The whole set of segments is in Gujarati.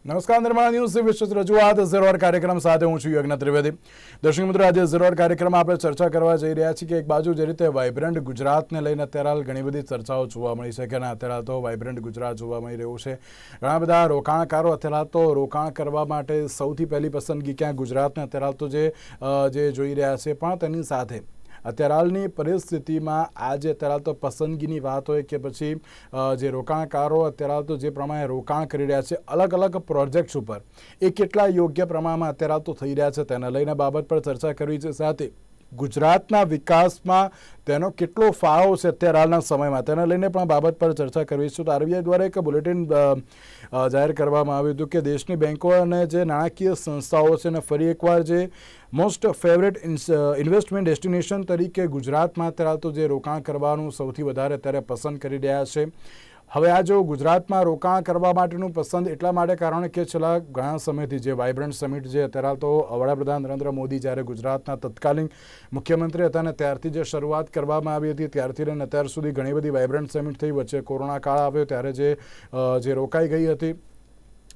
નમસ્કાર, નિર્માણ ન્યૂઝની વિશેષ રજૂઆત ઝીરોર કાર્યક્રમ સાથે હું છું યજ્ઞ ત્રિવેદી. દર્શક મિત્રો, આજે ઝીરોર કાર્યક્રમમાં આપણે ચર્ચા કરવા જઈ રહ્યા છીએ કે એક બાજુ જે રીતે વાઇબ્રન્ટ ગુજરાતને લઈને અત્યારે હાલ ઘણી બધી ચર્ચાઓ જોવા મળી છે કે અત્યારે તો વાઇબ્રન્ટ ગુજરાત જોવા મળી રહ્યું છે. ઘણા બધા રોકાણકારો અત્યારે તો રોકાણ કરવા માટે સૌથી પહેલી પસંદગી ક્યાં ગુજરાતને અત્યારે તો જે જોઈ રહ્યા છે, પણ તેની સાથે અત્યારે હાલની પરિસ્થિતિમાં આજે અત્યારે તો પસંદગીની વાત હોય કે પછી જે રોકાણકારો અત્યારે તો જે પ્રમાણે રોકાણ કરી રહ્યા છે અલગ અલગ પ્રોજેક્ટ્સ ઉપર, એ કેટલા યોગ્ય પ્રમાણમાં અત્યારે તો થઈ રહ્યા છે તેને લઈને બાબત પર ચર્ચા કરવી છે. સાથે ગુજરાતના વિકાસમાં તેનો કેટલો ફાળો છે અત્યારે હાલના સમયમાં તેને લઈને પણ બાબત પર ચર્ચા કરવી છે. તો આરબીઆઈ દ્વારા એક બુલેટિન જાહેર કરવામાં આવ્યું હતું કે દેશની બેન્કો અને જે નાણાકીય સંસ્થાઓ છે અને ફરી એકવાર જે મોસ્ટ ફેવરેટ ઇન્વેસ્ટમેન્ટ ડેસ્ટિનેશન તરીકે ગુજરાતમાં અત્યારે તો જે રોકાણ કરવાનું સૌથી વધારે અત્યારે પસંદ કરી રહ્યા છે. હવે આ જો ગુજરાતમાં રોકાણ કરવા માટેનું પસંદ એટલા માટે કારણ કે છેલ્લા ઘણા સમયથી જે વાઇબ્રન્ટ સમિટ જે અત્યારે તો વડાપ્રધાન નરેન્દ્ર મોદી જ્યારે ગુજરાતના તત્કાલીન મુખ્યમંત્રી હતા ને ત્યારથી જે શરૂઆત કરવામાં આવી હતી ત્યારથી લઈને અત્યાર સુધી ઘણી બધી વાઇબ્રન્ટ સમિટ થઈ. વચ્ચે કોરોના કાળ આવ્યો ત્યારે જે રોકાઈ ગઈ હતી.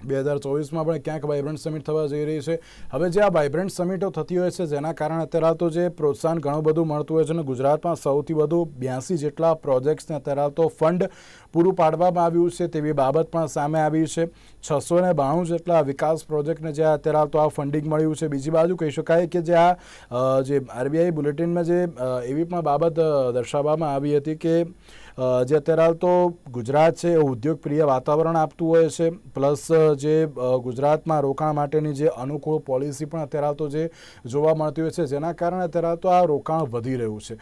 2024માં પણ ક્યાંક વાઇબ્રન્ટ સમિટ થવા જઈ રહી છે. હવે જે આ વાઇબ્રન્ટ સમિટો થતી હોય છે જેના કારણે અત્યારે તો જે પ્રોત્સાહન ઘણું બધું મળતું હોય છે અને ગુજરાતમાં સૌથી વધુ 82 જેટલા પ્રોજેક્ટ્સને અત્યારે તો ફંડ પૂરું પાડવામાં આવ્યું છે તેવી બાબત પણ સામે આવી છે. 692 જેટલા વિકાસ પ્રોજેક્ટને જે અત્યારે તો આ ફંડિંગ મળ્યું છે. બીજી બાજુ કહી શકાય કે જે જે આરબીઆઈ બુલેટિનમાં જે એવી પણ બાબત દર્શાવવામાં આવી હતી કે જે અત્યારે હાલ તો ગુજરાત છે એ ઉદ્યોગ પ્રિય વાતાવરણ આપતું હોય છે, પ્લસ જે ગુજરાતમાં રોકાણ માટેની જે અનુકૂળ પોલિસી પણ અત્યારે હાલ તો જે જોવા મળતી હોય છે જેના કારણે અત્યારે હાલ તો આ રોકાણ વધી રહ્યું છે.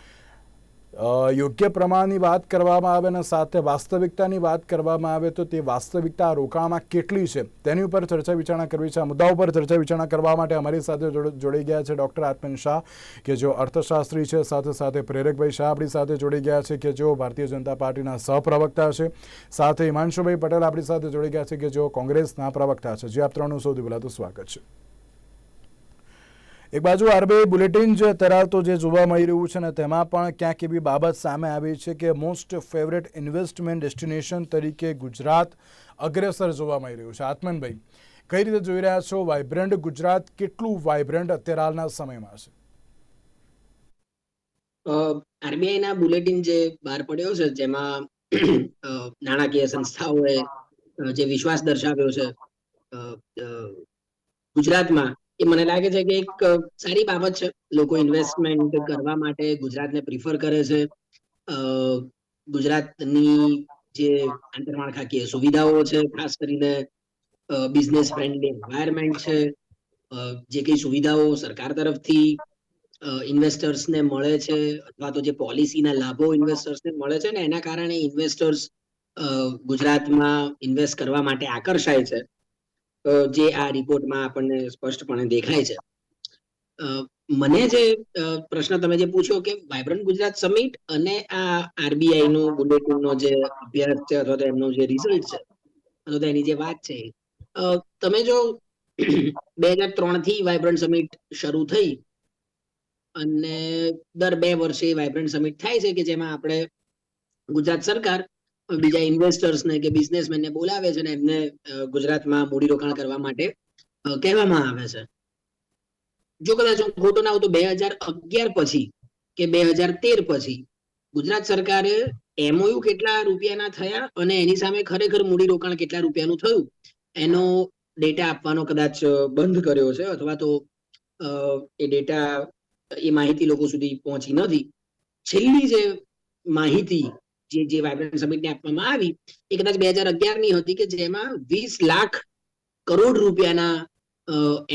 યોગ્ય પ્રમાણની વાત કરવામાં આવે અને સાથે વાસ્તવિકતાની વાત કરવામાં આવે તો તે વાસ્તવિકતા રોકાણમાં કેટલી છે તેની ઉપર ચર્ચા વિચારણા કરવી છે. આ મુદ્દા ઉપર ચર્ચા વિચારણા કરવા માટે અમારી સાથે જોડાઈ ગયા છે ડૉક્ટર આત્મન શાહ કે જેઓ અર્થશાસ્ત્રી છે, સાથે સાથે પ્રેરકભાઈ શાહ આપણી સાથે જોડાઈ ગયા છે કે જેઓ ભારતીય જનતા પાર્ટીના સહપ્રવક્તા છે, સાથે હિમાંશુભાઈ પટેલ આપણી સાથે જોડાઈ ગયા છે કે જેઓ કોંગ્રેસના પ્રવક્તા છે. જે આપ ત્રણનું સૌથી પહેલાં તો સ્વાગત છે. એક બાજુ આરબીઆઈ બુલેટિન જે અત્યારે તો જે જોવા મળી રહ્યું છે ને તેમાં પણ ક્યાંક એવી બાબત સામે આવી છે કે મોસ્ટ ફેવરેટ ઇન્વેસ્ટમેન્ટ ડેસ્ટિનેશન તરીકે ગુજરાત અગ્રેસર જોવા મળી રહ્યું છે. આત્મનભાઈ, કઈ રીતે જોઈ રહ્યા છો વાઇબ્રન્ટ ગુજરાત કેટલું વાઇબ્રન્ટ અત્યારે હાલના સમયમાં છે? આરબીઆઈ ના બુલેટિન જે બહાર પડ્યો છે જેમાં નાણાકીય સંસ્થાઓએ જે વિશ્વાસ દર્શાવ્યો છે ગુજરાતમાં, એ મને લાગે છે કે એક સારી બાબત છે. લોકો ઇન્વેસ્ટમેન્ટ કરવા માટે ગુજરાતને પ્રિફર કરે છે. ગુજરાતની જે આંતરમાળખાકીય સુવિધાઓ છે, ખાસ કરીને બિઝનેસ ફ્રેન્ડલી એન્વાયરમેન્ટ છે, જે કઈ સુવિધાઓ સરકાર તરફથી ઇન્વેસ્ટર્સને મળે છે અથવા તો જે પોલિસીના લાભો ઇન્વેસ્ટર્સને મળે છે ને એના કારણે ઇન્વેસ્ટર્સ ગુજરાતમાં ઇન્વેસ્ટ કરવા માટે આકર્ષાય છે, જે આ રિપોર્ટમાં આપણને સ્પષ્ટપણે દેખાય છે. મને જે પ્રશ્ન તમે જે પૂછ્યો કે વાઇબ્રન્ટ ગુજરાત સમિટ અને આ આરબીઆઈ નો બુલેટિનનો જે અભ્યાસ છે અથવા તો એમનો જે રિઝલ્ટ છે અથવા તો એની જે વાત છે, તમે જો 2003 થી વાઇબ્રન્ટ સમિટ શરૂ થઈ અને દર 2 વર્ષે વાઇબ્રન્ટ સમિટ થાય છે કે જેમાં આપણે ગુજરાત સરકાર બીજા ઇન્વેસ્ટર્સને કે બિઝનેસમેનને બોલાવે છે અને એમને ગુજરાતમાં મૂડીરોકાણ કરવા માટે કહેવામાં આવે છે. જો કદાચ હું ખોટો ના હોઉં તો 2011 પછી કે 2013 પછી ગુજરાત સરકારે એમઓયુ કેટલા રૂપિયાના થયા અને એની સામે ખરેખર મૂડીરોકાણ કેટલા રૂપિયાનું થયું એનો ડેટા આપવાનો કદાચ બંધ કર્યો છે અથવા તો એ ડેટા, એ માહિતી લોકો સુધી પહોંચી નથી. છેલ્લી જે માહિતી જે વાઇબ્રન્ટ સમિટને આપવામાં આવી એ કદાચ 2011 ની હતી કે જેમાં 20 લાખ કરોડ રૂપિયાના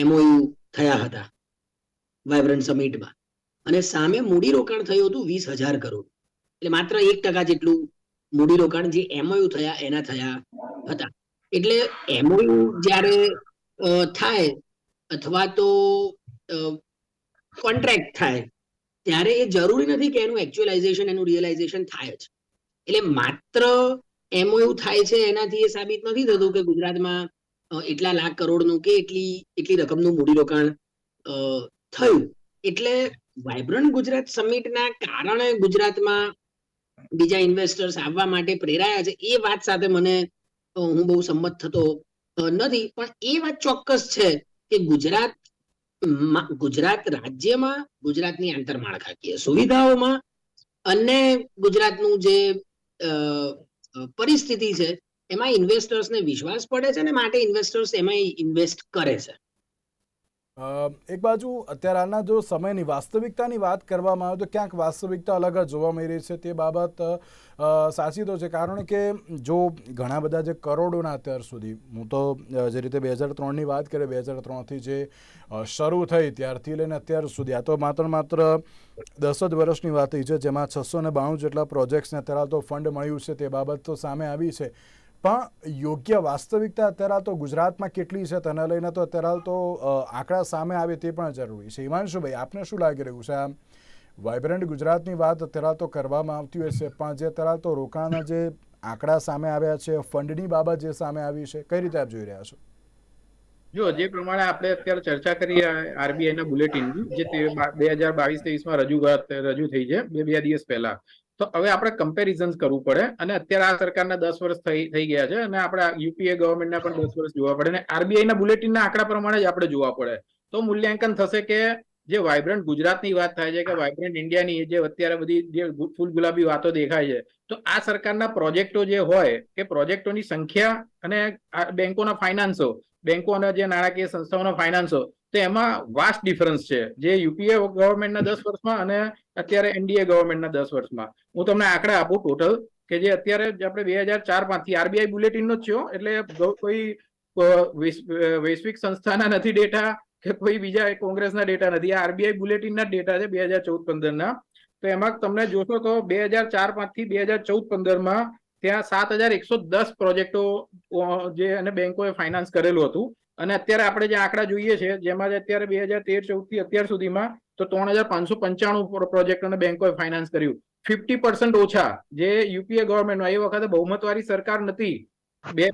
એમઓયુ થયા હતા વાઇબ્રન્ટ સમિટમાં, અને સામે મૂડીરોકાણ થયું હતું 20,000 કરોડ. એટલે માત્ર 1% જેટલું મૂડીરોકાણ જે એમઓયુ થયા એના થયા હતા. એટલે એમઓયુ જ્યારે થાય અથવા તો કોન્ટ્રાક્ટ થાય ત્યારે એ જરૂરી નથી કે એનું એકચ્યુઅલાઇઝેશન, એનું રિયલાઇઝેશન થાય જ. એટલે માત્ર એમઓયુ થાય છે એનાથી એ સાબિત નથી થતું કે ગુજરાતમાં એટલા લાખ કરોડનું કે એટલી રકમનું મૂડીરોકાણ થયું. એટલે વાઇબ્રન્ટ ગુજરાત સમિટના કારણે ગુજરાતમાં બીજા ઇન્વેસ્ટર્સ આવવા માટે પ્રેરાયા છે એ વાત સાથે હું બહુ સંમત થતો નથી, પણ એ વાત ચોક્કસ છે કે ગુજરાત રાજ્યમાં ગુજરાતની આંતરમાળખાકીય સુવિધાઓમાં અને ગુજરાતનું જે અ, પરિસ્થિતિ છે એમાં ઇન્વેસ્ટર્સને વિશ્વાસ પડે છે અને માટે ઇન્વેસ્ટર્સ એમાં ઇન્વેસ્ટ કરે છે. એક બાજુ અત્યારે હાલના જો સમયની વાસ્તવિકતાની વાત કરવામાં આવે તો ક્યાંક વાસ્તવિકતા અલગ જ જોવા મળી રહી છે. તે બાબત સાચી તો છે, કારણ કે જો ઘણા બધા જે કરોડોના અત્યાર સુધી, હું તો જે રીતે 2003ની વાત કરીએ, 2003થી જે શરૂ થઈ ત્યારથી લઈને અત્યાર સુધી, આ તો માત્ર 10 જ વર્ષની વાત થઈ છે, જેમાં 692 જેટલા પ્રોજેક્ટ્સને અત્યારે તો ફંડ મળ્યું છે. તે બાબત તો સામે આવી છે, પણ યોગ્ય વાસ્તવિકતા અત્યારે તો ગુજરાતમાં કેટલી છે તેને લઈને તો અત્યારે તો આંકડા સામે આવે તે પણ જરૂરી છે. હિમાંશુભાઈ, આપને શું લાગી રહ્યું છે? આમ વાઇબ્રન્ટ ગુજરાતની વાત અત્યારે તો કરવામાં આવતી હોય છે, પણ જે અત્યારે તો રોકાણના જે આંકડા સામે આવ્યા છે, ફંડની બાબત જે સામે આવી છે, કઈ રીતે આપ જોઈ રહ્યા છો? જો જે પ્રમાણે આપણે અત્યારે ચર્ચા કરી આરબીઆઈ ના બુલેટિનની, જે 2022-23માં રજૂ થઈ છે બે દિવસ પહેલા, તો હવે આપણે કમ્પેરિઝન કરવું પડે. અને અત્યારે આ સરકારના 10 વર્ષ થઈ ગયા છે અને આપણે યુપીએ ગવર્મેન્ટના પણ 10 વર્ષ જોવા પડે અને આરબીઆઈ ના બુલેટિનના આંકડા પ્રમાણે જ આપણે જોવા પડે. તો મૂલ્યાંકન થશે કે જે વાઇબ્રન્ટ ગુજરાતની વાત થાય છે કે વાઇબ્રન્ટ ઇન્ડિયાની જે અત્યારે બધી જે ફૂલ ગુલાબી વાતો દેખાય છે, તો આ સરકારના પ્રોજેક્ટો જે હોય કે પ્રોજેક્ટોની સંખ્યા અને બેંકોના ફાઇનાન્સો, બેંકો અને જે નાણાકીય સંસ્થાઓના ફાઇનાન્સો, તો એમાં વાસ્ટ ડિફરન્સ છે જે યુપીએ ગવર્મેન્ટના 10 વર્ષમાં અને અત્યારે એનડીએ ગવર્મેન્ટના 10 વર્ષમાં. હું તમને આંકડા આપું ટોટલ, કે જે અત્યારે આપણે 2004-5થી આરબીઆઈ બુલેટિનનો જ છે, એટલે કોઈ વૈશ્વિક સંસ્થાના નથી ડેટા કે કોઈ બીજા કોંગ્રેસના ડેટા નથી. આ આરબીઆઈ બુલેટિનના ડેટા છે 2014-15ના. તો એમાં તમને જોશો તો 2004-5થી 2014-15માં ત્યાં 7110 પ્રોજેક્ટો જે અને બેંકોએ ફાઇનાન્સ કરેલું હતું. અને અત્યારે આપણે જે આંકડા જોઈએ છે, જેમાં અત્યારે 2013-14થી અત્યાર સુધીમાં તો 3595 પ્રોજેક્ટોને બેંકોએ ફાઇનાન્સ કર્યું. 50% ઓછા જે યુપીએ ગવર્મેન્ટમાં, એ વખતે બહુમતવાળી સરકાર નથી.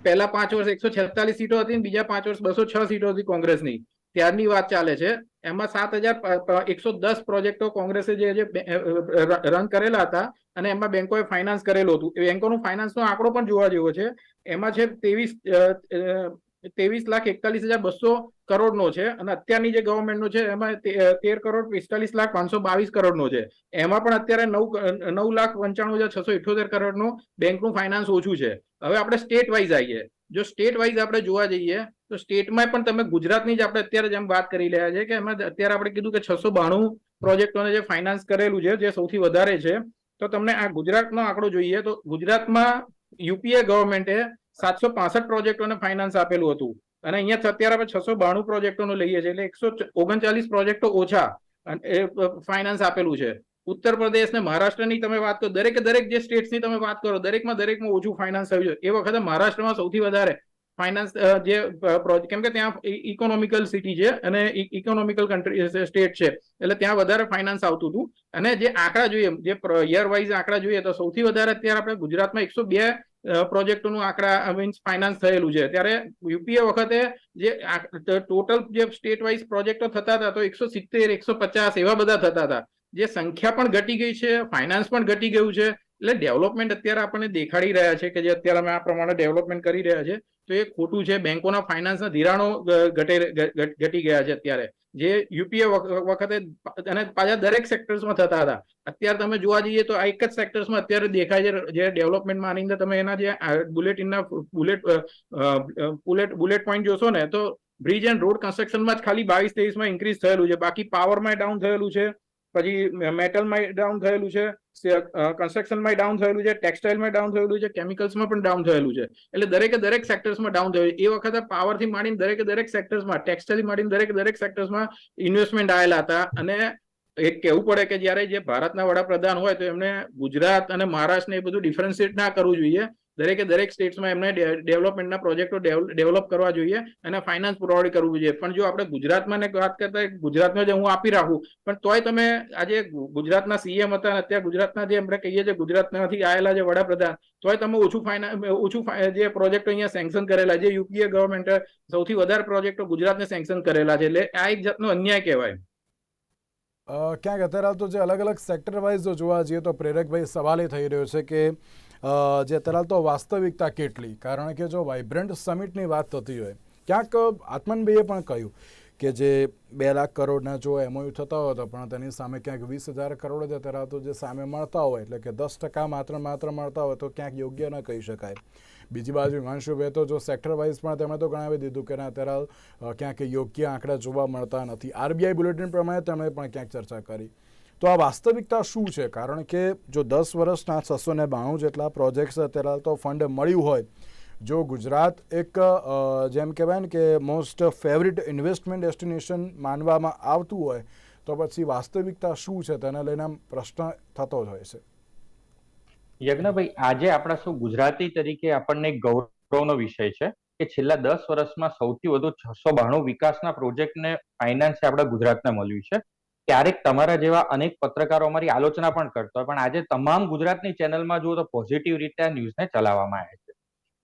પહેલા 5 વર્ષ 146 સીટો હતી, બીજા 5 વર્ષ 206 સીટો હતી કોંગ્રેસની. ત્યારની વાત ચાલે છે. એમાં 7110 પ્રોજેક્ટો કોંગ્રેસે જે રન કરેલા હતા અને એમાં બેંકોએ ફાઇનાન્સ કરેલું હતું. બેંકોનું ફાઇનાન્સનો આંકડો પણ જોવા જેવો છે. એમાં છે 23,41,200 કરોડનો છે અને અત્યારની જે ગવર્મેન્ટનો છે એમાં 13,45,522 કરોડનો છે. એમાં પણ અત્યારે 9,95,678 કરોડનું બેંકનું ફાઇનાન્સ ઓછું છે. હવે આપણે સ્ટેટ વાઇઝ આવીએ. જો સ્ટેટ વાઇઝ આપણે જોવા જઈએ તો સ્ટેટમાં પણ તમે ગુજરાતની જ આપણે અત્યારે જેમ વાત કરી રહ્યા છે કે એમાં અત્યારે આપણે કીધું કે 692 પ્રોજેક્ટોને જે ફાઇનાન્સ કરેલું છે, જે સૌથી વધારે છે. તો તમને આ ગુજરાતનો આંકડો જોઈએ તો ગુજરાતમાં યુપીએ ગવર્મેન્ટે 765 પ્રોજેક્ટોને ફાઇનાન્સ આપેલું હતું અને અહીંયા અત્યારે આપણે 692 પ્રોજેક્ટોનો લઈએ છીએ, એટલે 139 પ્રોજેક્ટો ઓછા ફાઇનાન્સ આપેલું છે. ઉત્તર પ્રદેશ ને મહારાષ્ટ્રની તમે વાત કરો, દરેક જે સ્ટેટ્સની તમે વાત કરો, દરેકમાં ઓછું ફાઇનાન્સ થયું છે. એ વખતે મહારાષ્ટ્રમાં સૌથી વધારે ફાઇનાન્સ જે કેમ કે ત્યાં ઇકોનોમિકલ સિટી છે અને ઇકોનોમિકલ કન્ટ્રી સ્ટેટ છે, એટલે ત્યાં વધારે ફાઇનાન્સ આવતું હતું. અને જે આંકડા જોઈએ, જે યર વાઇઝ આંકડા જોઈએ, તો સૌથી વધારે અત્યારે આપણે ગુજરાતમાં 102 પ્રોજેક્ટોનું આંકડા મીન્સ ફાઇનાન્સ થયેલું છે. ત્યારે યુપીએ વખતે જે ટોટલ જે સ્ટેટ વાઇઝ પ્રોજેક્ટો થતા હતા તો 170, 150 એવા બધા થતા હતા. જે સંખ્યા પણ ઘટી ગઈ છે, ફાઇનાન્સ પણ ઘટી ગયું છે. એટલે ડેવલપમેન્ટ અત્યારે આપણને દેખાડી રહ્યા છે કે જે અત્યારે અમે આ પ્રમાણે ડેવલપમેન્ટ કરી રહ્યા છે, તો એ ખોટું છે. બેંકોના ફાઇનાન્સના ધિરાણો ઘટી ગયા છે અત્યારે, જે યુપીએ વખતે અને પાછા દરેક સેક્ટર્સમાં થતા હતા. અત્યારે તમે જોવા જઈએ તો આ એક જ સેક્ટર્સમાં અત્યારે દેખાય છે જે ડેવલપમેન્ટમાં. આની અંદર તમે એના જે બુલેટિનના બુલેટ પોઈન્ટ જોશો ને, તો બ્રિજ એન્ડ રોડ કન્સ્ટ્રક્શનમાં જ ખાલી 22-23માં ઇન્ક્રીઝ થયેલું છે. બાકી પાવરમાં ડાઉન થયેલું છે, પછી મેટલમાં ડાઉન થયેલું છે, કન્સ્ટ્રક્શનમાં ડાઉન થયેલું છે, ટેક્સટાઇલમાં ડાઉન થયેલું છે, કેમિકલ્સમાં પણ ડાઉન થયેલું છે. એટલે દરેક સેક્ટર્સમાં ડાઉન થયું. એ વખતે પાવરથી માંડીને દરેક સેક્ટર્સમાં, ટેક્સટાઇલ માંડીને દરેક સેક્ટર્સમાં ઇન્વેસ્ટમેન્ટ આવેલા હતા. અને એક કહેવું પડે કે જ્યારે જે ભારતના વડાપ્રધાન હોય તો એમને ગુજરાત અને મહારાષ્ટ્રને એ બધું ડિફરન્શિએટ ના કરવું જોઈએ. દરેક સ્ટેટ્સમાં એમને ડેવલપમેન્ટના પ્રોજેક્ટો ડેવલપ કરવા જોઈએ અને ફાઇનાન્સ પ્રોવાઈડ કરવું જોઈએ. પણ જો આપણે ગુજરાતમાં વાત કરતા, ગુજરાતમાં જે હું આપી રાખું, પણ તોય તમે આજે ગુજરાતના સીએમ હતા, અત્યારે ગુજરાતના જે આપણે કહીએ છીએ ગુજરાતમાંથી આવેલા જે વડાપ્રધાન, તોય તમે ઓછું જે પ્રોજેક્ટો અહીંયા સેન્કશન કરેલા, જે યુપીએ ગવર્મેન્ટે સૌથી વધારે પ્રોજેક્ટો ગુજરાતને સેન્કશન કરેલા છે. એટલે આ એક જાતનો અન્યાય કહેવાય. ક્યાંક અત્યારે તો જે અલગ સેક્ટર વાઇઝ જો જોવા જઈએ તો પ્રેરકભાઈ, સવાલ એ થઈ રહ્યો છે કે જે અત્યારે તો વાસ્તવિકતા કેટલી, કારણ કે જો વાઇબ્રન્ટ સમિટની વાત થતી હોય, ક્યાંક આત્મનભાઈએ પણ કહ્યું કે જે 2 લાખ કરોડના જો એમઓયુ થતા હોય તો પણ તેની સામે ક્યાંક 20,000 કરોડ જ અત્યારે તો જે સામે મળતા હોય, એટલે કે 10% માત્ર મળતા હોય તો ક્યાંક યોગ્ય ન કહી શકાય. બીજી બાજુ હિમાંશુભાઈ તો જો સેક્ટર વાઇઝ પણ તેમણે તો ગણાવી દીધું કે અત્યારે ક્યાંક યોગ્ય આંકડા જોવા મળતા નથી. આરબીઆઈ બુલેટિન પ્રમાણે તેમણે પણ ક્યાંક ચર્ચા કરી. તો આ વાસ્તવિકતા શું છે? કારણ કે જો 10 વર્ષના 692 જેટલા પ્રોજેક્ટ્સ અત્યારે તો ફંડ મળ્યું હોય, જો ગુજરાત એક જેમ કહેવાય ને કે મોસ્ટ ફેવરિટ ઇન્વેસ્ટમેન્ટ ડેસ્ટિનેશન માનવામાં આવતું હોય, તો પછી વાસ્તવિકતા શું છે તેને લઈને પ્રશ્ન થતો જ હોય છે. યજ્ઞભાઈ, આજે આપણા શું ગુજરાતી તરીકે આપણને એક ગૌરવનો વિષય છે કે છેલ્લા 10 વર્ષમાં સૌથી વધુ 692 વિકાસના પ્રોજેક્ટને ફાઇનાન્સ આપણા ગુજરાતને મળ્યું છે. ક્યારેક તમારા જેવા અનેક પત્રકારો અમારી આલોચના પણ કરતા હોય, પણ આજે તમામ ગુજરાતની ચેનલમાં જુઓ તો પોઝિટિવ રીતે આ ન્યૂઝને ચલાવવામાં આવે છે.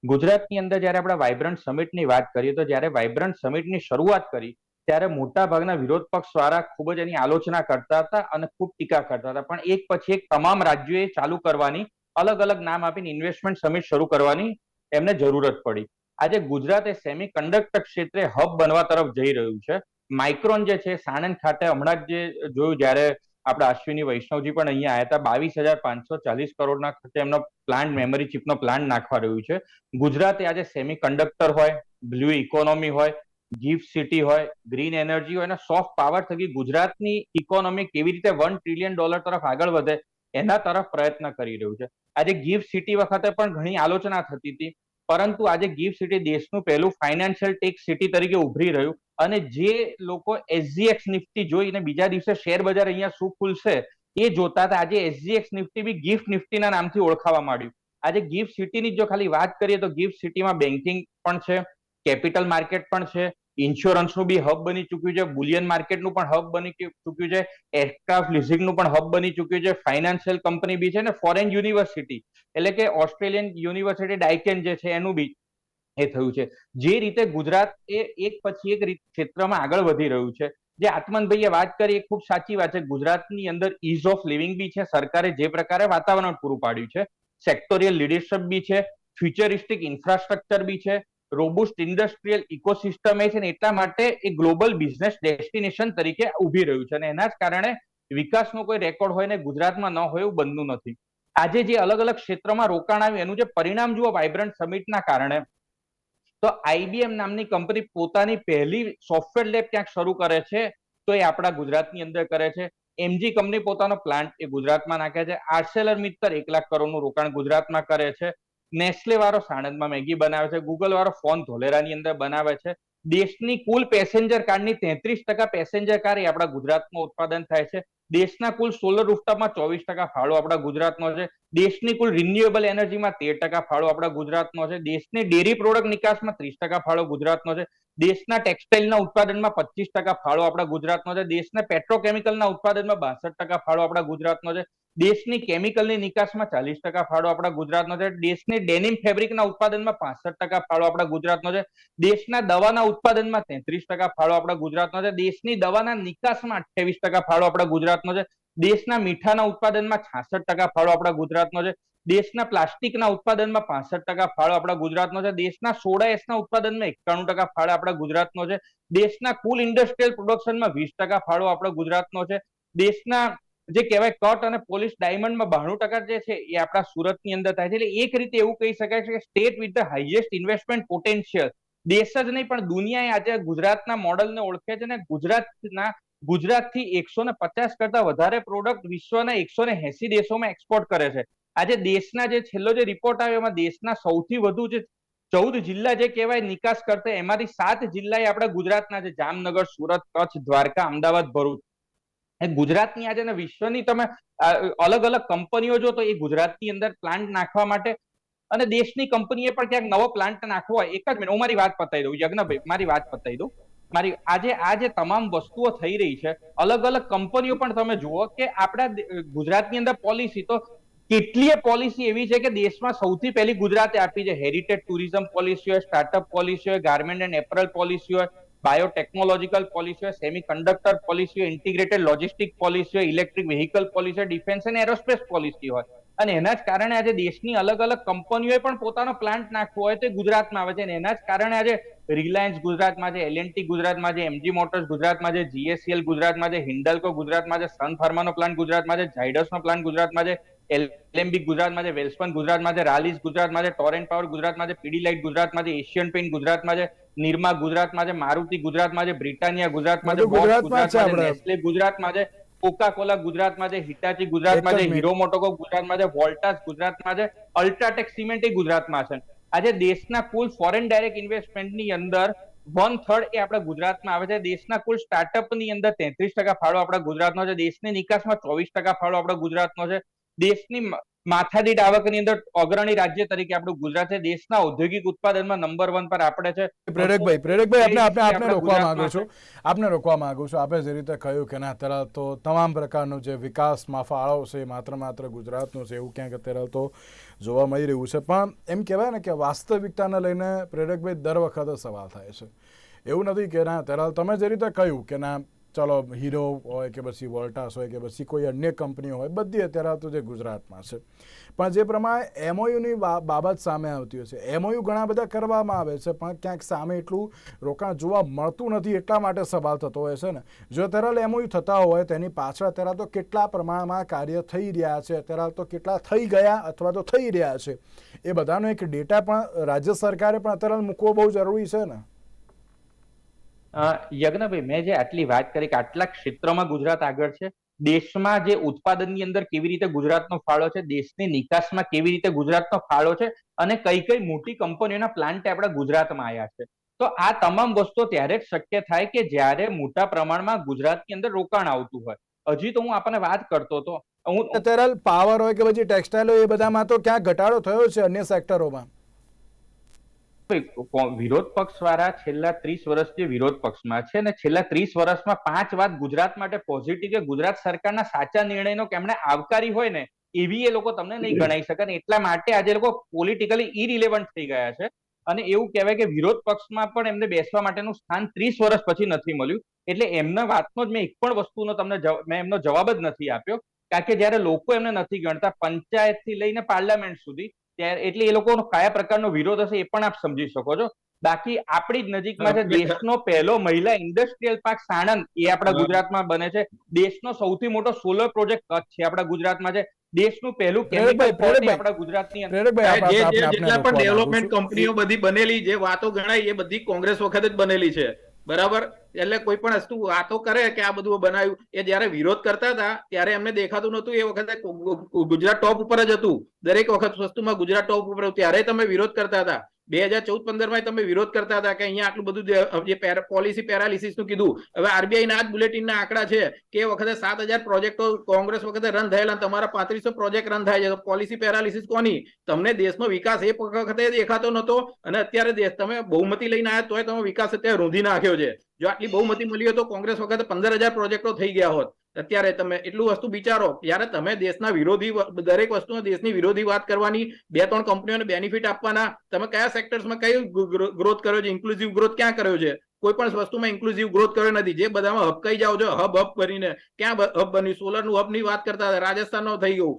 ગુજરાતની અંદર જયારે આપણે વાઇબ્રન્ટ સમિટની વાત કરીએ તો જયારે વાઇબ્રન્ટ સમિટની શરૂઆત કરી ત્યારે મોટા ભાગના વિરોધ પક્ષ વાળા ખૂબ જ એની આલોચના કરતા હતા અને ખૂબ ટીકા કરતા હતા, પણ એક પછી એક તમામ રાજ્યોએ ચાલુ કરવાની, અલગ અલગ નામ આપીને ઇન્વેસ્ટમેન્ટ સમિટ શરૂ કરવાની એમને જરૂરત પડી. આજે ગુજરાત એ સેમી કન્ડક્ટર ક્ષેત્રે હબ બનવા તરફ જઈ રહ્યું છે. માઇક્રોન જે છે સાણંદ ખાતે હમણાં જ જે જોયું, જયારે આપણા અશ્વિની વૈષ્ણવજી પણ અહીંયા આવ્યા હતા, 22,540 કરોડના ખર્ચે એમનો પ્લાન્ટ, મેમરી ચિપનો પ્લાન્ટ નાખવા રહ્યું છે. ગુજરાતે આજે સેમી કન્ડક્ટર હોય, બ્લુ ઇકોનોમી હોય, ગિફ્ટ સિટી હોય, ગ્રીન એનર્જી હોય અને સોફ્ટ પાવર થકી ગુજરાતની ઇકોનોમી કેવી રીતે $1 ટ્રિલિયન તરફ આગળ વધે એના તરફ પ્રયત્ન કરી રહ્યું છે. આજે ગિફ્ટ સિટી વખતે પણ ઘણી આલોચના થતી હતી, પરંતુ આજે ગિફ્ટ સિટી દેશનું પહેલું ફાઇનાન્શિયલ ટેક સિટી તરીકે ઉભરી રહ્યું, અને જે લોકો એસજીએક્સ નિફ્ટી જોઈને બીજા દિવસે શેર બજાર અહીંયા શું ખુલશે એ જોતા હતા, આજે એસજીએક્સ નિફ્ટી બી ગિફ્ટ નિફ્ટીના નામથી ઓળખાવા માંડ્યું. આજે ગિફ્ટ સિટીની જો ખાલી વાત કરીએ તો ગિફ્ટ સિટીમાં બેન્કિંગ પણ છે, કેપિટલ માર્કેટ પણ છે, ઇન્સ્યોરન્સનું બી હબ બની ચૂક્યું છે, બુલિયન માર્કેટનું પણ હબ બની ચૂક્યું છે, એરક્રાફ્ટ લીઝિંગનું પણ હબ બની ચૂક્યું છે, ફાઇનાન્શિયલ કંપની બી છે, ને ફોરેન યુનિવર્સિટી એટલે કે ઓસ્ટ્રેલિયન યુનિવર્સિટી ડાયકેન જે છે એનું બી એ થયું છે. જે રીતે ગુજરાત એ એક પછી એક ક્ષેત્રમાં આગળ વધી રહ્યું છે, જે આત્મનભાઈએ વાત કરી એ ખૂબ સાચી વાત છે. ગુજરાતની અંદર ઇઝ ઓફ લિવિંગ બી છે, સરકારે જે પ્રકારે વાતાવરણ પૂરું પાડ્યું છે, સેક્ટોરિયલ લીડરશિપ બી છે, ફ્યુચરિસ્ટિક ઇન્ફ્રાસ્ટ્રક્ચર બી છે, રોબુસ્ટ ઇન્ડસ્ટ્રીયલ ઇકોસિસ્ટમ એ છે, ને એટલા માટે એ ગ્લોબલ બિઝનેસ ડેસ્ટિનેશન તરીકે ઉભી રહ્યું છે, અને એના જ કારણે વિકાસનો કોઈ રેકોર્ડ હોય ને ગુજરાતમાં ન હોય એવું બનતું નથી. આજે જે અલગ અલગ ક્ષેત્રમાં રોકાણ આવ્યું એનું જે પરિણામ જુઓ વાઇબ્રન્ટ સમિટના કારણે, તો આઈબીએમ નામની કંપની પોતાની પહેલી સોફ્ટવેર લેબ ક્યાંક શરૂ કરે છે તો એ આપણા ગુજરાતની અંદર કરે છે. એમજી કંપની પોતાનો પ્લાન્ટ એ ગુજરાતમાં નાખે છે. આર્સેલર મિત્તલ 1 લાખ કરોડનું રોકાણ ગુજરાતમાં કરે છે. નેસ્લે વાળો સાણંદમાં મેગી બનાવે છે. ગૂગલ વાળો ફોન ધોલેરાની અંદર બનાવે છે. દેશની કુલ પેસેન્જર કારની 33% પેસેન્જર કાર એ આપણા ગુજરાતમાં ઉત્પાદન થાય છે. દેશના કુલ સોલર રૂફટોપમાં 24% ફાળો આપણા ગુજરાતનો છે. દેશની કુલ રિન્યુએબલ એનર્જીમાં 13% ફાળો આપણા ગુજરાતનો છે. દેશની ડેરી પ્રોડક્ટ નિકાસમાં 30% ફાળો ગુજરાતનો છે. દેશના ટેક્સટાઇલના ઉત્પાદનમાં 25% ફાળો આપણા ગુજરાતનો છે. દેશના પેટ્રોકેમિકલના ઉત્પાદનમાં 62% ફાળો આપણા ગુજરાતનો છે. દેશની કેમિકલની નિકાસમાં 40% ફાળો આપણા ગુજરાતનો છે. દેશની ડેનિમ ફેબ્રિકના ઉત્પાદનમાં 65% ફાળો આપણા ગુજરાતનો છે. દેશના દવાના ઉત્પાદનમાં 33% ફાળો આપણા ગુજરાતનો છે. દેશની દવાના નિકાસમાં 28% ફાળો આપણા ગુજરાતનો છે. દેશના મીઠાના ઉત્પાદનમાં 66% ફાળો આપણા ગુજરાતનો છે. દેશના પ્લાસ્ટિકના ઉત્પાદનમાં 65% ફાળો આપણા ગુજરાતનો છે. દેશના સોડા એસના ઉત્પાદનમાં 91% ફાળો આપણા ગુજરાતનો છે. દેશના કુલ ઇન્ડસ્ટ્રીયલ પ્રોડક્શનમાં 20% ફાળો આપણા ગુજરાતનો છે. દેશના જે કહેવાય કટ અને પોલિશ ડાયમંડમાં 92% જે છે એ આપણા સુરતની અંદર થાય છે. એટલે એક રીતે એવું કહી શકાય છે કે state with the highest investment potential, દેશ જ નહીં પણ દુનિયાએ આજે ગુજરાતના મોડલને ઓળખે છે, અને ગુજરાતથી 150 કરતા વધારે પ્રોડક્ટ વિશ્વના 180 દેશોમાં એક્સપોર્ટ કરે છે. આજે દેશના જે છેલ્લો જે રિપોર્ટ આવ્યો એમાં દેશના સૌથી વધુ જે 14 જિલ્લા જે કહેવાય નિકાસ કરતા, એમાંથી 7 જિલ્લા એ આપણા ગુજરાતના છે: જામનગર, સુરત, કચ્છ, દ્વારકા, અમદાવાદ, ભરૂચ. ગુજરાતની આજે વિશ્વની તમે અલગ અલગ કંપનીઓ જો તો એ ગુજરાતની અંદર પ્લાન્ટ નાખવા માટે, અને દેશની કંપનીએ પણ ક્યાંક નવો પ્લાન્ટ નાખવો હોય, એક જ મિનિટ હું મારી વાત પતાવી દઉં યજ્ઞભાઈ, મારી વાત પતાવી દઉં. આજે આ જે તમામ વસ્તુઓ થઈ રહી છે, અલગ અલગ કંપનીઓ પણ તમે જુઓ કે આપણા ગુજરાતની અંદર પોલિસી તો કેટલીય પોલિસી એવી છે કે દેશમાં સૌથી પહેલી ગુજરાતે આપી છે. હેરિટેજ ટુરિઝમ પોલિસી હોય, સ્ટાર્ટઅપ પોલિસી હોય, ગાર્મેન્ટ એન્ડ એપરલ પોલિસી હોય, બાયોટેકનોલોજીકલ પોલિસી હોય, સેમી કન્ડક્ટર પોલિસી હોય, ઇન્ટિગ્રેટેડ લોજિસ્ટિક પોલિસી હોય, ઇલેક્ટ્રિક વ્હીકલ પોલિસી હોય, ડિફેન્સ એન્ડ એરોસ્પેસ પોલિસી હોય. અને એના જ કારણે આજે દેશની અલગ અલગ કંપનીઓએ પણ પોતાનો પ્લાન્ટ નાખવો હોય તો ગુજરાતમાં આવે છે, અને એના જ કારણે આજે રિલાયન્સ ગુજરાતમાં છે, L&T ગુજરાતમાં છે, MG મોટર્સ ગુજરાતમાં છે, GSCL ગુજરાતમાં છે, હિન્ડલ્કો ગુજરાતમાં છે, સન ફાર્માનો પ્લાન્ટ ગુજરાતમાં છે, ઝાયડસનો પ્લાન્ટ ગુજરાતમાં છે, LMB ગુજરાતમાં છે, વેલ્સપન ગુજરાતમાં છે, રાલીસ ગુજરાતમાં છે, ટોરેન્ટ પાવર ગુજરાતમાં છે, પીડીલાઇટ ગુજરાતમાં છે, એશિયન પેઇન્ટ ગુજરાતમાં છે, નિરમા ગુજરાતમાં છે, મારુતિ ગુજરાતમાં છે, બ્રિટાનિયા ગુજરાતમાં છે, બધું બોસ્ચ ગુજરાતમાં જ છે ગુજરાતમાં છે, આપણે. નેસ્લે ગુજરાતમાં છે, કોકા કોલા ગુજરાતમાં છે, હિટાચી ગુજરાતમાં એક જ છે, મિનિટ. હીરો મોટોકો ગુજરાતમાં છે, વોલ્ટાસ ગુજરાતમાં છે, અલ્ટ્રાટેક સિમેન્ટ એ ગુજરાતમાં છે. આજે દેશના કુલ ફોરેન ડાયરેક્ટ ઇન્વેસ્ટમેન્ટની અંદર 1/3 એ આપણા ગુજરાતમાં આવે છે. દેશના કુલ સ્ટાર્ટઅપની અંદર 33% ફાળો આપણા ગુજરાતનો છે. દેશની નિકાસમાં 24% ફાળો આપણા ગુજરાતનો છે. દેશની માથાદીઠ આવકની અંદર અગ્રણી રાજ્ય તરીકે આપણું ગુજરાત છે. દેશના ઔદ્યોગિક ઉત્પાદનમાં નંબર 1 પર આપણે છે. પ્રેરકભાઈ આપને આપણા રોકવા માંગુ ગુજરાતમાં છું. આપને રોકવા માંગુ છું. આપે જે રીતે કહ્યું કે ના અત્યારે તો તમામ પ્રકારનું જે વિકાસમાં ફાળો છે માત્ર ગુજરાતનું છે એવું ક્યાંક અત્યારે તો જોવા મળી રહ્યું છે. પણ એમ કહેવાય ને કે વાસ્તવિકતાને લઈને પ્રેરકભાઈ દર વખતે સવાલ થાય છે. એવું નથી કે ના અત્યારે તમે જે રીતે કહ્યું કે ના ચલો હીરો હોય કે પછી વોલ્ટાસ હોય કે પછી કોઈ અન્ય કંપનીઓ હોય બધી અત્યારે તો જે ગુજરાતમાં છે. પણ જે પ્રમાણે MOUની બાબત સામે આવતી હોય છે, MOU ઘણા બધા કરવામાં આવે છે પણ ક્યાંક સામે એટલું રોકાણ જોવા મળતું નથી, એટલા માટે સવાલ થતો હોય છે ને. જો અત્યારે MOU થતા હોય તેની પાછળ અત્યારે તો કેટલા પ્રમાણમાં કાર્ય થઈ રહ્યા છે, અત્યારે તો કેટલા થઈ ગયા અથવા તો થઈ રહ્યા છે, એ બધાનો એક ડેટા પણ રાજ્ય સરકારે પણ અત્યારે મૂકવો બહુ જરૂરી છે ને. યજ્ઞભાઈ, મેં જે આટલી વાત કરી કે આટલા ક્ષેત્રમાં ગુજરાત આગળ છે, દેશમાં જે ઉત્પાદનની અંદર કેવી રીતે ગુજરાતનો ફાળો છે, દેશની નિકાસમાં કેવી રીતે ગુજરાતનો ફાળો છે, અને કઈ કઈ મોટી કંપનીઓના પ્લાન્ટ આપણા ગુજરાતમાં આવ્યા છે, તો આ તમામ વસ્તુઓ ત્યારે જ શક્ય થાય કે જ્યારે મોટા પ્રમાણમાં ગુજરાતની અંદર રોકાણ આવતું હોય. હજી તો હું આપણને વાત કરતો હતો, અત્યારે પાવર હોય કે પછી ટેક્સટાઇલ હોય એ બધામાં તો ક્યાં ઘટાડો થયો છે અન્ય સેક્ટરોમાં. વિરોધ પક્ષ વાળા છેલ્લા 30 વર્ષથી વિરોધ પક્ષમાં છે અને છેલ્લા 30 વર્ષમાં 5 વાત ગુજરાત માટે પોઝિટિવ કે ગુજરાત સરકારના સાચા નિર્ણયનો કે એમણે આવકારી હોય ને એવી એ લોકો તમને નહીં ગણાઈ શકે, અને એટલા માટે આજે લોકો પોલિટિકલી ઇરિલેવન્ટ થઈ ગયા છે. અને એવું કહેવાય કે વિરોધ પક્ષમાં પણ એમને બેસવા માટેનું સ્થાન 30 વર્ષ પછી નથી મળ્યું. એટલે એમના વાતનો જ મેં એક પણ વસ્તુનો મેં એમનો જવાબ જ નથી આપ્યો, કારણ કે જયારે લોકો એમને નથી ગણતા પંચાયત થી લઈને પાર્લામેન્ટ સુધી, ત્યારે એટલે એ લોકોનો કયા પ્રકારનો વિરોધ હશે એ પણ આપ સમજી શકો છો. બાકી આપણી જ નજીકમાં છે દેશનો પહેલો મહિલા ઇન્ડસ્ટ્રીયલ પાર્ક સાણંદ, એ આપણા ગુજરાતમાં બને છે. દેશનો સૌથી મોટો સોલર પ્રોજેક્ટ કચ્છ છે આપણા ગુજરાતમાં છે. દેશનું પહેલું કેમિકલ પોર્ટ આપણા ગુજરાતની અંદર. જેટલા પણ ડેવલપમેન્ટ કંપનીઓ બધી બનેલી, જે વાતો ગણાય એ બધી કોંગ્રેસ વખતે જ બનેલી છે, બરાબર. એટલે કોઈ પણ વસ્તુ વાતો કરે કે આ બધું બનાવ્યું, એ જયારે વિરોધ કરતા હતા ત્યારે એમને દેખાતું નતું. એ વખતે ગુજરાત ટોપ ઉપર જ હતું, દરેક વખત વસ્તુમાં ગુજરાત ટોપ ઉપર હતું, ત્યારે તમે વિરોધ કરતા હતા. 2014-15 માં તમે વિરોધ કરતા હતા કે અહીંયા આટલું બધું જે પોલિસી પેરાલિસિસ નું કીધું. હવે RBI ના જ બુલેટિનના આંકડા છે કે એ વખતે 7,000 પ્રોજેક્ટો કોંગ્રેસ વખતે રન થયેલા, તમારા 3500 પ્રોજેક્ટ રન થાય છે. તો પોલિસી પેરાલિસિસ કોની? તમને દેશનો વિકાસ એ વખતે દેખાતો નતો, અને અત્યારે તમે બહુમતી લઈને આવ્યા તોય તમે વિકાસ અત્યારે રૂંધી નાખ્યો છે. જો આટલી બહુમતી મળી હોય તો કોંગ્રેસ વખતે 15,000 પ્રોજેક્ટો થઈ ગયા હોત. અત્યારે તમે એટલું વસ્તુ વિચારો, જ્યારે તમે દેશના વિરોધી, દરેક વસ્તુમાં દેશની વિરોધી વાત કરવાની, 2-3 કંપનીઓને બેનિફિટ આપવાના, તમે કયા સેક્ટર્સમાં કઈ ગ્રોથ કર્યો છે? ઇન્ક્લુઝિવ ગ્રોથ ક્યાં કર્યો છે? કોઈ પણ વસ્તુમાં ઇન્ક્લુઝિવ ગ્રોથ કર્યો નથી. જે બધામાં હબ કઈ જાઓ છો, હબ કરીને ક્યાં હબ બની? સોલરનું હબની વાત કરતા હતા, રાજસ્થાનનો થઈ ગયું.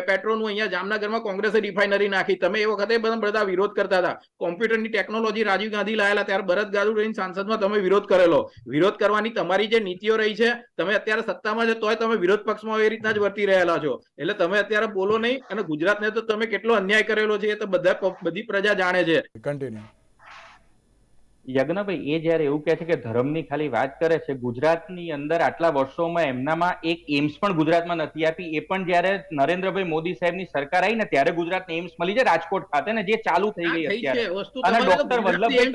પેટ્રોલનું અહીંયા જામનગરમાં કોંગ્રેસે રિફાઇનરી નાખી, તમે એ વખતે બધા વિરોધ કરતા હતા. કોમ્પ્યુટરની ટેકનોલોજી રાજીવ ગાંધી લાયેલા, ત્યારે ભરત ગાદુડીની સાંસદમાં તમે વિરોધ કરેલો. વિરોધ કરવાની તમારી જે નીતિઓ રહી છે, તમે અત્યારે સત્તામાં છે તોય તમે વિરોધ પક્ષમાં એ રીતના જ વર્તી રહેલા છો. એટલે તમે અત્યારે બોલો નહીં. અને ગુજરાતને તો તમે કેટલો અન્યાય કરેલો છે એ તો બધી પ્રજા જાણે છે. કન્ટિન્યુ. યજ્ઞભાઈ, એ જયારે એવું કહે છે કે ધર્મની ખાલી વાત કરે છે, ગુજરાતની અંદર આટલા વર્ષોમાં એમનામાં એક એમ્સ પણ ગુજરાતમાં નથી આપી. એ પણ જયારે નરેન્દ્રભાઈ મોદી સાહેબની સરકાર આવી ને ત્યારે ગુજરાતને એમ્સ મળી છે રાજકોટ ખાતે, ને જે ચાલુ થઈ ગઈ અત્યારે. અને ડોક્ટર વલ્લભભાઈ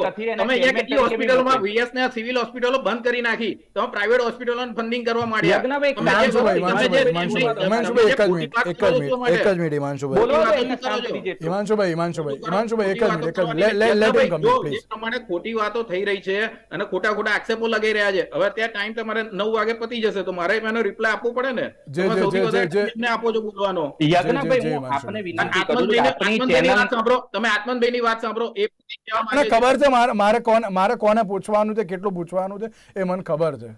કથિરિયા તમે કેટલી હોસ્પિટલોમાં VSને સિવિલ હોસ્પિટલો બંધ કરી નાખી, તમે પ્રાઇવેટ હોસ્પિટલોને ફંડિંગ કરવા માંડ્યા. પ્રમાણે ખોટી વાતો થઈ રહી છે અને ખોટા આક્ષેપો લગાઈ રહ્યા છે. હવે ત્યાં ટાઈમ તમારે 9 વાગે પતી જશે, તો મારે એનો રિપ્લાય આપવો પડે ને. સૌથી વધારે આપો છો બોલવાનો. તમે આત્મનભાઈની વાત સાંભળો. મને ખબર છે મારે કોને પૂછવાનું છે, કેટલું પૂછવાનું છે, એ મને ખબર છે.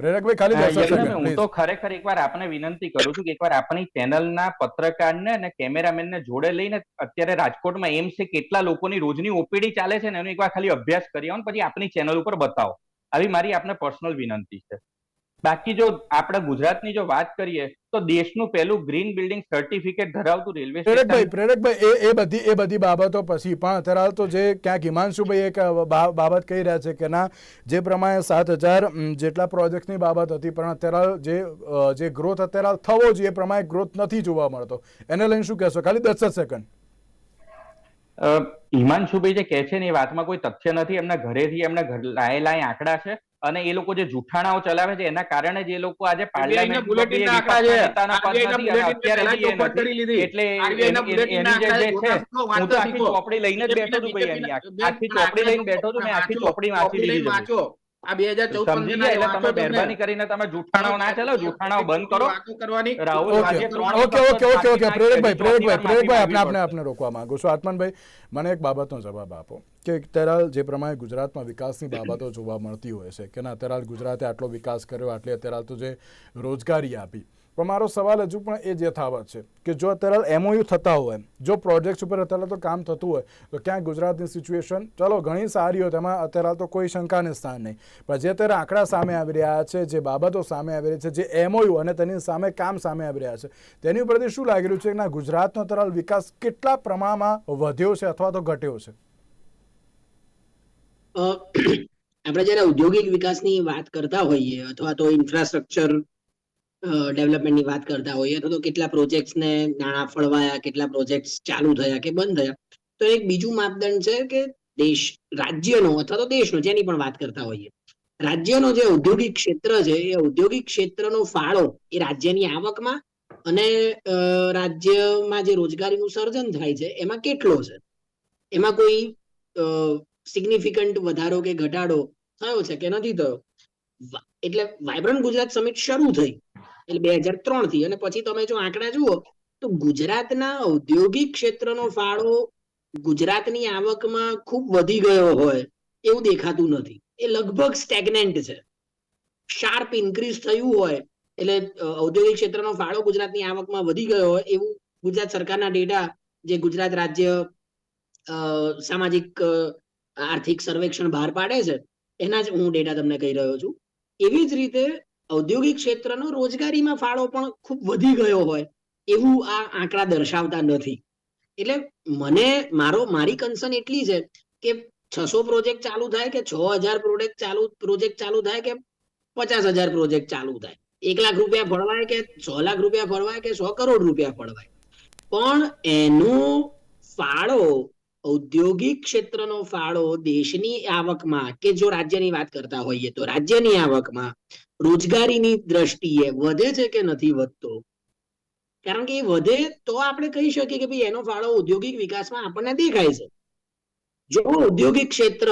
પ્રેરકભાઈ ખાલી 10 યજ્ઞભાઈ, સેકન્ડ હું પ્લીઝ. તો ખરેખર એકવાર આપને વિનંતી કરું છું કે એકવાર આપણી ચેનલના પત્રકારને અને કેમેરામેનને જોડે લઈને અત્યારે રાજકોટમાં એમ છે કેટલા લોકોની રોજની ઓપીડી ચાલે છે ને એનો એકવાર ખાલી અભ્યાસ કરી આવો ને પછી આપણી ચેનલ ઉપર બતાવો. આવી મારી આપને પર્સનલ વિનંતી છે. બાકી જો આપણે ગુજરાતની જો વાત કરીએ તો દેશનું પહેલું ગ્રીન બિલ્ડિંગ સર્ટિફિકેટ ધરાવતું રેલવે પ્રેરકભાઈ એ બધી બાબતો પછી પણ અત્યારે તો જે ક્યાંક હિમાંશુભાઈ એક બાબત કહી રહ્યા છે કે ના જે પ્રમાણે 7,000 જેટલા પ્રોજેક્ટની બાબત હતી પણ અત્યારે જે ગ્રોથ અત્યારે થવો જોઈએ એ પ્રમાણે ગ્રોથ નથી જોવા મળતો, એને લઈને શું કહેશો? ખાલી 10 સેકન્ડ. હિમાંશુભાઈ જે કહે છે ને એ વાતમાં કોઈ તથ્ય નથી. એમના ઘરેથી એમને લાયેલા આંકડા છે અને એ લોકો જે જૂઠાણાઓ ચલાવે છે એના કારણે જ એ લોકો આજે પાર્લામેન્ટમાં બી વિપક્ષના નેતાના પદ નથી અને અત્યારે બી એ નથી. એટલે એની જે છે હું તો આખી ચોપડી લઈને જ બેઠો છું ભાઈ. એની આખી ચોપડી લઈને બેઠો છું. મેં આખી ચોપડી વાંચી લીધી છે. આ 2014 સમજી ગયા? એટલે તમે મહેરબાની કરીને તમે જૂઠાણાઓ ના ચલાવો, જૂઠાણાઓ બંધ કરો. રાહુલ આજે 3 ઓકે પ્રેરકભાઈ આપને રોકવા માંગુ છું. આત્મનભાઈ, મને એક બાબતનો જવાબ આપો કે અત્યારે જે પ્રમાણે ગુજરાતમાં વિકાસની બાબતો જોવા મળતી હોય છે કે ના અત્યારે ગુજરાતે આટલો વિકાસ કર્યો, આટલી અત્યારે તો જે રોજગારી આપી, પણ મારો સવાલ હજુ પણ એ જ યથાવત છે કે જો અત્યારે MOU થતા હોય, જો પ્રોજેક્ટ્સ ઉપર અત્યારે તો કામ થતું હોય તો ક્યાંક ગુજરાતની સિચ્યુએશન ચલો ઘણી સારી હોય, તેમાં અત્યારે તો કોઈ શંકાને સ્થાન નહીં, પણ જે અત્યારે આંકડા સામે આવી રહ્યા છે, જે બાબતો સામે આવી રહી છે, જે MOU અને તેની સામે કામ સામે આવી રહ્યા છે, તેની ઉપરથી શું લાગી રહ્યું છે કે ના ગુજરાતનો અત્યારે વિકાસ કેટલા પ્રમાણમાં વધ્યો છે અથવા તો ઘટ્યો છે? આપણે જ્યારે ઔદ્યોગિક વિકાસની વાત કરતા હોઈએ અથવા તો ઇન્ફ્રાસ્ટ્રક્ચર ડેવલપમેન્ટની વાત કરતા હોઈએ અથવા તો કેટલા પ્રોજેક્ટ્સને નાણાં ફળવાયા, કેટલા પ્રોજેક્ટ્સ ચાલુ થયા કે બંધ થયા, તો એક બીજું માપદંડ છે કે રાજ્યનો અથવા તો દેશનો, જેની પણ વાત કરતા હોઈએ, રાજ્યનો જે ઔદ્યોગિક ક્ષેત્ર છે એ ઔદ્યોગિક ક્ષેત્રનો ફાળો એ રાજ્યની આવકમાં અને રાજ્યમાં જે રોજગારીનું સર્જન થાય છે એમાં કેટલો છે, એમાં કોઈ સિગ્નિફિકન્ટ વધારો કે ઘટાડો થયો છે કે નથી થયો. એટલે વાયબ્રન્ટ ગુજરાત સમિટ શરૂ થઈ એટલે 2003 થી, અને પછી તમે જો આંકડા જુઓ તો ગુજરાતના ઔદ્યોગિક ક્ષેત્રનો ફાળો ગુજરાતની આવકમાં ખૂબ વધી ગયો હોય એવું દેખાતું નથી. એ લગભગ સ્ટેગ્નન્ટ છે. શાર્પ ઇન્ક્રીઝ થયું હોય એટલે ઔદ્યોગિક ક્ષેત્રનો ફાળો ગુજરાતની આવકમાં વધી ગયો હોય એવું ગુજરાત સરકારના ડેટા જે ગુજરાત રાજ્ય સામાજિક આર્થિક સર્વેક્ષણ બહાર પાડે છે એના જ હું ડેટા તમને કહી રહ્યો છું. એવી જ રીતે ઔદ્યોગિક ક્ષેત્રનો રોજગારીમાં ફાળો પણ ખૂબ વધી ગયો હોય એવું આ આંકડા દર્શાવતા નથી. એટલે મારી કન્સર્ન એટલી છે કે 600 પ્રોજેક્ટ ચાલુ થાય કે 6000 પ્રોજેક્ટ ચાલુ થાય કે 50,000 પ્રોજેક્ટ ચાલુ થાય, 1 લાખ રૂપિયા ફળવાય કે 100 લાખ રૂપિયા ફળવાય કે 100 કરોડ રૂપિયા ફળવાય, પણ એનો ફાળો ઔદ્યોગિક ક્ષેત્રનો ફાળો દેશની આવકમાં કે જો રાજ્યની વાત કરતા હોઈએ તો રાજ્યની આવકમાં રોજગારીની દ્રષ્ટિએ વધે છે કે નથી વધતો? કારણ કે એ વધે તો આપણે કહી શકીએ કે ભાઈ એનો ફાળો ઔદ્યોગિક વિકાસમાં આપણને દેખાય છે. જો ઔદ્યોગિક ક્ષેત્ર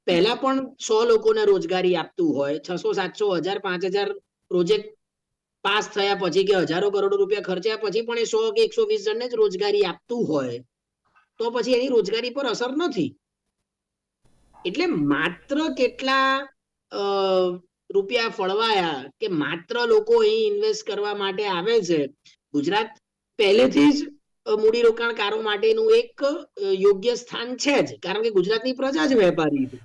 પહેલા પણ 100 લોકોને રોજગારી આપતું હોય, 600, 700, 1000, 5000 પ્રોજેક્ટ પાસ થયા પછી કે હજારો કરોડ રૂપિયા ખર્ચ્યા પછી પણ એ 100 કે 120 જણને જ રોજગારી આપતું હોય તો પછી એની રોજગારી પર અસર નથી. એટલે માત્ર કેટલા રૂપિયા ફળવાયા કે માત્ર લોકો અહીં ઇન્વેસ્ટ કરવા માટે આવે છે, ગુજરાત પહેલેથી જ મૂડીરોકાણકારો માટેનું એક યોગ્ય સ્થાન છે જ, કારણ કે ગુજરાતની પ્રજા જ વેપારી છે.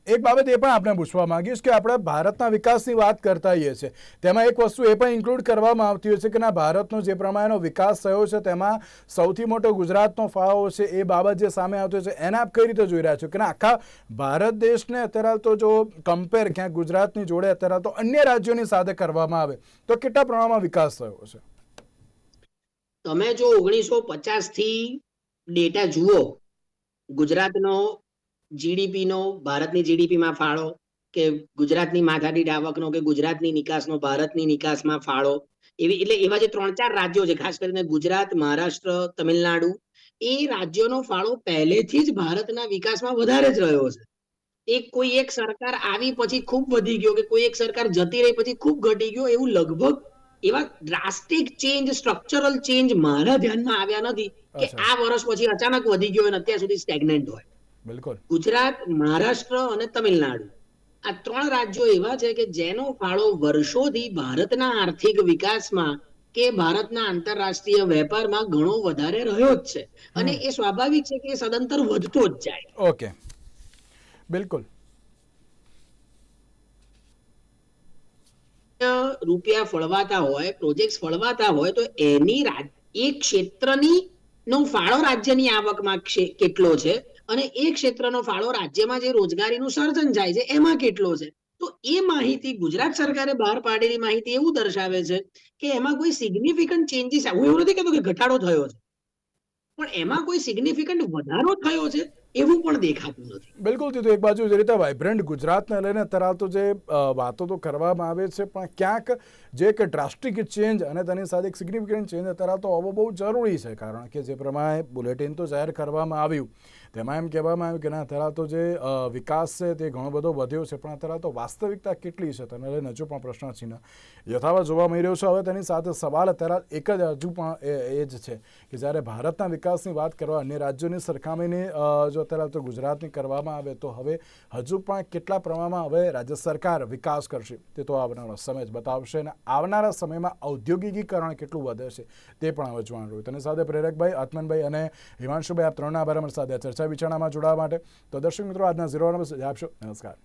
એક બાબત એ પણ આપણે પૂછવા માંગીશ કે આપણે ભારતના વિકાસની વાત કરતા હોઈએ છીએ, તેમાં એક વસ્તુ એ પણ ઇન્ક્લુડ કરવામાં આવતી હોય છે કે ના ભારતનો જે પ્રમાણેનો વિકાસ થયો છે તેમાં સૌથી મોટો ગુજરાતનો ફાળો છે. એ બાબત જે સામે આવતી છે એને આપ કઈ રીતે જોઈ રહ્યા છો કે ના આખા ભારત દેશને અત્યારે તો જો કમ્પેર ક્યાંક ગુજરાતની જોડે અત્યારે તો અન્ય રાજ્યોની સાથે કરવામાં આવે તો કેટલા પ્રમાણમાં વિકાસ થયો છે? તમે જો 1950 થી ડેટા જુઓ, ગુજરાતનો જીડીપી નો ભારતની જીડીપીમાં ફાળો કે ગુજરાતની માથાદીઠ આવકનો કે ગુજરાતની નિકાસનો ભારતની નિકાસમાં ફાળો, એવા જે 3-4 રાજ્યો છે, ખાસ કરીને ગુજરાત, મહારાષ્ટ્ર, તમિલનાડુ, એ રાજ્યોનો ફાળો પહેલેથી જ ભારતના વિકાસમાં વધારે જ રહ્યો છે. કોઈ એક સરકાર આવી પછી ખૂબ વધી ગયો કે કોઈ એક સરકાર જતી રહી પછી ખૂબ ઘટી ગયો એવું લગભગ એવા ડ્રાસ્ટિક ચેન્જ, સ્ટ્રક્ચરલ ચેન્જ મારા ધ્યાનમાં આવ્યા નથી કે આ વર્ષ પછી અચાનક વધી ગયો અને અત્યાર સુધી સ્ટેગ્નન્ટ હોય. બિલકુલ. ગુજરાત, મહારાષ્ટ્ર અને તમિલનાડુ આ 3 રાજ્યો એવા છે કે જેનો ફાળો વર્ષોથી ભારતના આર્થિક વિકાસમાં કે ભારતના આંતરરાષ્ટ્રીય વેપારમાં ઘણો વધારે રહ્યો જ છે અને એ સ્વાભાવિક છે કે એ સદંતર વધતો જ જાય. ઓકે, બિલકુલ. રૂપિયા ફળવાતા હોય, પ્રોજેક્ટ ફળવાતા હોય તો એની એ ક્ષેત્રની નો ફાળો રાજ્યની આવકમાં કેટલો છે અને એ ક્ષેત્રનો ફાળો રાજ્યમાં જે રોજગારીનું સર્જન થાય છે એમાં કેટલો છે. તો એ માહિતી ગુજરાત સરકારે બહાર પાડેલી માહિતી એવું દર્શાવે છે કે એમાં કોઈ સિગ્નિફિકન્ટ ચેન્જીસ, હું એવું નથી કહેતો કે ઘટાડો થયો છે, પણ એમાં કોઈ સિગ્નિફિકન્ટ વધારો થયો છે એવું પણ દેખાતું નથી. બિલકુલ. તો એક બાજુ જે રીતે વાઇબ્રન્ટ ગુજરાતને લઈને અત્યારે તો જે વાતો તો કરવામાં આવે છે, પણ ક્યાંક જે એક ડ્રાસ્ટિક ચેન્જ અને તેની સાથે એક સિગ્નિફિકન્ટ ચેન્જ અત્યારે તો આવવો બહુ જરૂરી છે, કારણ કે જે પ્રમાણે બુલેટિન તો જાહેર કરવામાં આવ્યું તેમાં એમ કહેવામાં આવ્યું કે ના અત્યારે તો જે વિકાસ છે તે ઘણો બધો વધ્યો છે, પણ અત્યારે તો વાસ્તવિકતા કેટલી છે તેને લઈને હજુ પણ પ્રશ્નચિહ્ન યથાવત જોવા મળી રહ્યો છે. હવે તેની સાથે સવાલ અત્યારે એક જ હજુ પણ એ જ છે કે જ્યારે ભારતના વિકાસની વાત કરવા અન્ય રાજ્યોની સરખામણીની જો અત્યારે તો ગુજરાતની કરવામાં આવે તો હવે હજુ પણ કેટલા પ્રમાણમાં હવે રાજ્ય સરકાર વિકાસ કરશે તે તો આવનારો સમય જ બતાવશે, અને આવનારા સમયમાં ઔદ્યોગિકીકરણ કેટલું વધે છે તે પણ હવે જોવાનું રહ્યું. તેની સાથે પ્રેરકભાઈ, આત્મનભાઈ અને હિમાંશુભાઈ, આપ ત્રણના આભાર અમારી સાથે ચર્ચા વિચારણામાં જોડાવા માટે. તો દર્શક મિત્રો, આજના ઝીરો આપશો. નમસ્કાર.